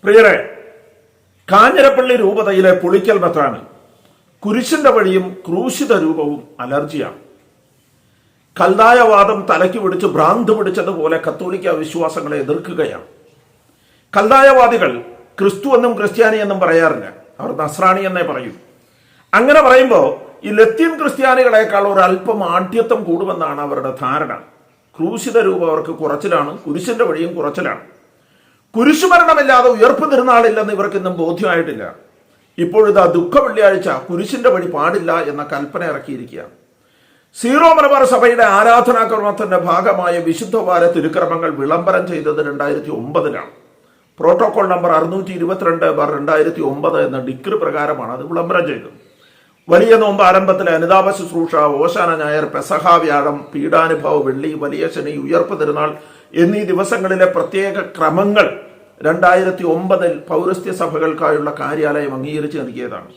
പ്രിയരെ, കാഞ്ഞിരപ്പള്ളി രൂപതയിലെ പുളിക്കൽ മെത്രാന് കുരിശിന്റെ വഴിയും ക്രൂശിത രൂപവും അലർജിയാണ്. കൽദായവാദം തലയ്ക്ക് പിടിച്ച് ഭ്രാന്ത് പിടിച്ചതുപോലെ കത്തോലിക്ക വിശ്വാസങ്ങളെ എതിർക്കുകയാണ്. കൽദായവാദികൾ ക്രിസ്തു എന്നും ക്രിസ്ത്യാനി എന്നും പറയാറില്ല, അവർ നസ്രാണി എന്നേ പറയൂ. അങ്ങനെ പറയുമ്പോൾ ഈ ലത്തീൻ ക്രിസ്ത്യാനികളെക്കാൾ ഒരു അല്പം ആഢ്യത്വം കൂടുമെന്നാണ് അവരുടെ ധാരണ. ക്രൂശിത രൂപം അവർക്ക് കുറച്ചിലാണ്, കുരിശിന്റെ വഴിയും കുറച്ചിലാണ്. കുരിശുമരണമില്ലാതെ ഉയർപ്പ് തിരുനാളില്ലെന്ന് ഇവർക്ക് ഇന്നും ബോധ്യമായിട്ടില്ല. ഇപ്പോഴിതാ ദുഃഖ വെള്ളിയാഴ്ച കുരിശിന്റെ വഴി പാടില്ല എന്ന കൽപ്പന ഇറക്കിയിരിക്കുകയാണ്. സീറോ മലബാർ സഭയുടെ ആരാധനാക്രമത്തിന്റെ ഭാഗമായ വിശുദ്ധവാര തിരുക്രമങ്ങൾ വിളംബരം ചെയ്തത് 2009 പ്രോട്ടോകോൾ നമ്പർ 622/2009 എന്ന ഡിക്രി പ്രകാരമാണ് അത് വിളംബരം ചെയ്തത്. വലിയ നോമ്പ് ആരംഭത്തിലെ അനുതാപ ശുശ്രൂഷ, ഓശാന ഞായർ, പെസഹ വ്യാഴം, പീഡാനുഭവ വെള്ളി, വലിയ ശനി, ഉയർപ്പ് തിരുനാൾ എന്നീ ദിവസങ്ങളിലെ പ്രത്യേക ക്രമങ്ങൾ 2009 പൗരസ്ത്യ സഭകൾക്കായുള്ള കാര്യാലയം അംഗീകരിച്ച് നൽകിയതാണ്.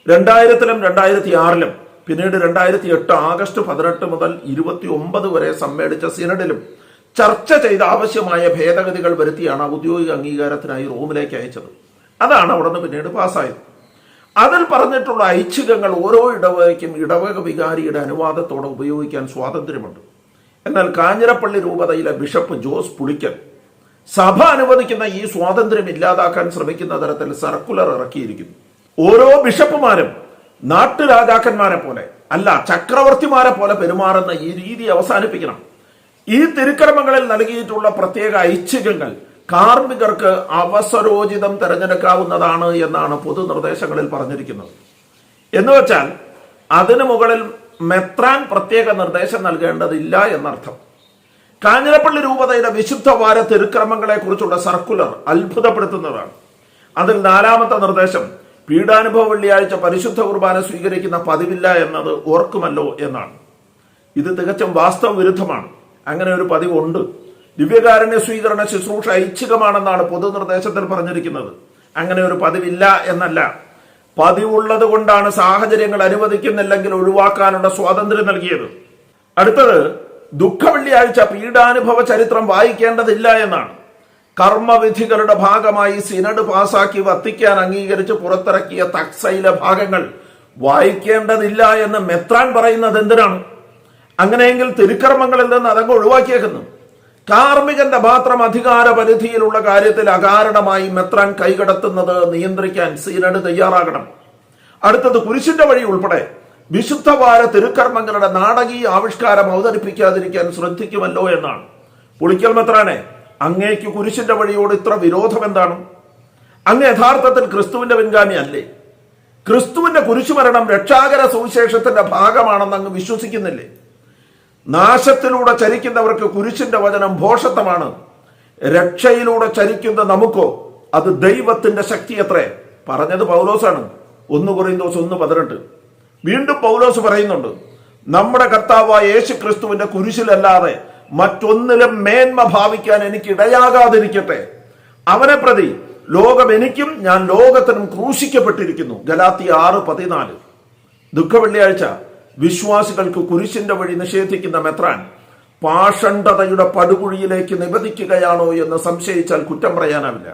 2000-ലും 2006-ലും പിന്നീട് 2008 ആഗസ്റ്റ് 18 മുതൽ 29 വരെ സമ്മേളിച്ച സിനഡിലും ചർച്ച ചെയ്ത് ആവശ്യമായ ഭേദഗതികൾ വരുത്തിയാണ് ഔദ്യോഗിക അംഗീകാരത്തിനായി റോമിലേക്ക് അയച്ചത്. അതാണ് അവിടെ നിന്ന് പിന്നീട് പാസ്സായത്. അതിൽ പറഞ്ഞിട്ടുള്ള ഐച്ഛികങ്ങൾ ഓരോ ഇടവകയ്ക്കും ഇടവക വികാരിയുടെ അനുവാദത്തോടെ ഉപയോഗിക്കാൻ സ്വാതന്ത്ര്യമുണ്ട്. എന്നാൽ കാഞ്ഞിരപ്പള്ളി രൂപതയിലെ ബിഷപ്പ് ജോസ് പുളിക്കൽ സഭ അനുവദിക്കുന്ന ഈ സ്വാതന്ത്ര്യം ഇല്ലാതാക്കാൻ ശ്രമിക്കുന്ന തരത്തിൽ സർക്കുലർ ഇറക്കിയിരിക്കുന്നു. ഓരോ ബിഷപ്പുമാരും നാട്ടുരാജാക്കന്മാരെ പോലെ അല്ല, ചക്രവർത്തിമാരെ പോലെ പെരുമാറുന്ന ഈ രീതി അവസാനിപ്പിക്കണം. ഈ തിരുക്കർമ്മങ്ങളിൽ നൽകിയിട്ടുള്ള പ്രത്യേക ഐച്ഛികങ്ങൾ കാർമ്മികർക്ക് അവസരോചിതം തിരഞ്ഞെടുക്കാവുന്നതാണ് എന്നാണ് പൊതുനിർദ്ദേശങ്ങളിൽ പറഞ്ഞിരിക്കുന്നത്. എന്നുവെച്ചാൽ അതിനു മുകളിൽ മെത്രാൻ പ്രത്യേക നിർദ്ദേശം നൽകേണ്ടതില്ല എന്നർത്ഥം. കാഞ്ഞിരപ്പള്ളി രൂപതയുടെ വിശുദ്ധവാര തിരുക്രമങ്ങളെ കുറിച്ചുള്ള സർക്കുലർ അത്ഭുതപ്പെടുത്തുന്നതാണ്. അതിൽ 4ാമത്തെ നിർദ്ദേശം പീഡാനുഭവ വെള്ളിയാഴ്ച പരിശുദ്ധ കുർബാന സ്വീകരിക്കുന്ന പതിവില്ല എന്നത് ഓർക്കുമല്ലോ എന്നാണ്. ഇത് തികച്ചും വാസ്തവ വിരുദ്ധമാണ്. അങ്ങനെ ഒരു പതിവുണ്ട്. ദിവ്യകാരുണ്യ സ്വീകരണ ശുശ്രൂഷ ഐച്ഛികമാണെന്നാണ് പൊതുനിർദ്ദേശത്തിൽ പറഞ്ഞിരിക്കുന്നത്. അങ്ങനെ ഒരു പതിവില്ല എന്നല്ല, പതിവുള്ളത് കൊണ്ടാണ് സാഹചര്യങ്ങൾ അനുവദിക്കുന്നില്ലെങ്കിൽ ഒഴിവാക്കാനുള്ള സ്വാതന്ത്ര്യം നൽകിയത്. അടുത്തത് ദുഃഖ വെള്ളിയാഴ്ച പീഡാനുഭവ ചരിത്രം വായിക്കേണ്ടതില്ല എന്നാണ്. കർമ്മവിധികളുടെ ഭാഗമായി സിനഡ് പാസാക്കി വത്തിക്കാൻ അംഗീകരിച്ച് പുറത്തിറക്കിയ തക്സയിലെ ഭാഗങ്ങൾ വായിക്കേണ്ടതില്ല എന്ന് മെത്രാൻ പറയുന്നത് എന്തിനാണ്? അങ്ങനെയെങ്കിൽ തിരുക്കർമ്മങ്ങളിൽ നിന്ന് അതങ്ങ് ഒഴിവാക്കിയേക്കുന്നു. കാർമ്മികന്റെ മാത്രം അധികാര പരിധിയിലുള്ള കാര്യത്തിൽ അകാരണമായി മെത്രാൻ കൈകടത്തുന്നത് നിയന്ത്രിക്കാൻ സിനഡ് തയ്യാറാകണം. അടുത്തത് കുരിശിന്റെ വഴി ഉൾപ്പെടെ വിശുദ്ധവാര തിരുക്കർമ്മങ്ങളുടെ നാടകീയ ആവിഷ്കാരം അവതരിപ്പിക്കാതിരിക്കാൻ ശ്രദ്ധിക്കുമല്ലോ എന്നാണ്. പുളിക്കൽ മെത്രാനെ, അങ്ങേക്ക് കുരിശിന്റെ വഴിയോട് ഇത്ര വിരോധം എന്താണ്? അങ്ങ് യഥാർത്ഥത്തിൽ ക്രിസ്തുവിന്റെ പിൻഗാമി അല്ലേ? ക്രിസ്തുവിന്റെ കുരിശുമരണം രക്ഷാകര സുവിശേഷത്തിന്റെ ഭാഗമാണെന്ന് അങ്ങ് വിശ്വസിക്കുന്നില്ലേ? നാശത്തിലൂടെ ചരിക്കുന്നവർക്ക് കുരിശിന്റെ വചനം ഭോഷത്വമാണ്. രക്ഷയിലൂടെ ചരിക്കുന്ന നമുക്കോ അത് ദൈവത്തിന്റെ ശക്തി അത്രേ. പറഞ്ഞത് പൗലോസാണ്. 1 കൊരിന്തോസ് 1:18. വീണ്ടും പൗലോസ് പറയുന്നുണ്ട്, നമ്മുടെ കർത്താവായ യേശു ക്രിസ്തുവിന്റെ കുരിശിലല്ലാതെ മറ്റൊന്നിലും മേന്മ ഭാവിക്കാൻ എനിക്ക് ഇടയാകാതിരിക്കട്ടെ. അവനെ പ്രതി ലോകം എനിക്കും ഞാൻ ലോകത്തിനും ക്രൂശിക്കപ്പെട്ടിരിക്കുന്നു. ഗലാത്യ 6:14. ദുഃഖ വെള്ളിയാഴ്ച വിശ്വാസികൾക്ക് കുരിശിന്റെ വഴി നിഷേധിക്കുന്ന മെത്രാൻ പാഷണ്ഡതയുടെ പടുകുഴിയിലേക്ക് നിബന്ധിക്കുകയാണോ എന്ന് സംശയിച്ചാൽ കുറ്റം പറയാനാവില്ല.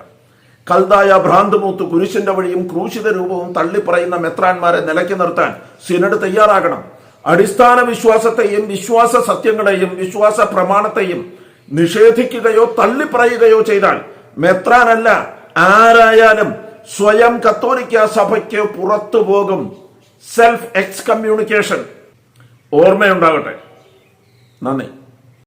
കൽദായ ഭ്രാന്തുമൂത്ത് കുരിശിന്റെ വഴിയും ക്രൂശിത രൂപവും തള്ളിപ്പറയുന്ന മെത്രാന്മാരെ നിലയ്ക്ക് നിർത്താൻ സിനഡ് തയ്യാറാകണം. അടിസ്ഥാന വിശ്വാസത്തെയും വിശ്വാസ സത്യങ്ങളെയും വിശ്വാസ പ്രമാണത്തെയും നിഷേധിക്കുകയോ തള്ളിപ്പറയുകയോ ചെയ്താൽ മെത്രാനല്ല, ആരായാലും സ്വയം കത്തോലിക്ക സഭയ്ക്ക് പുറത്തു പോകും. സെൽഫ് എക്സ്കമ്മ്യൂണിക്കേഷൻ ഓർമ്മയുണ്ടാകട്ടെ. നന്ദി.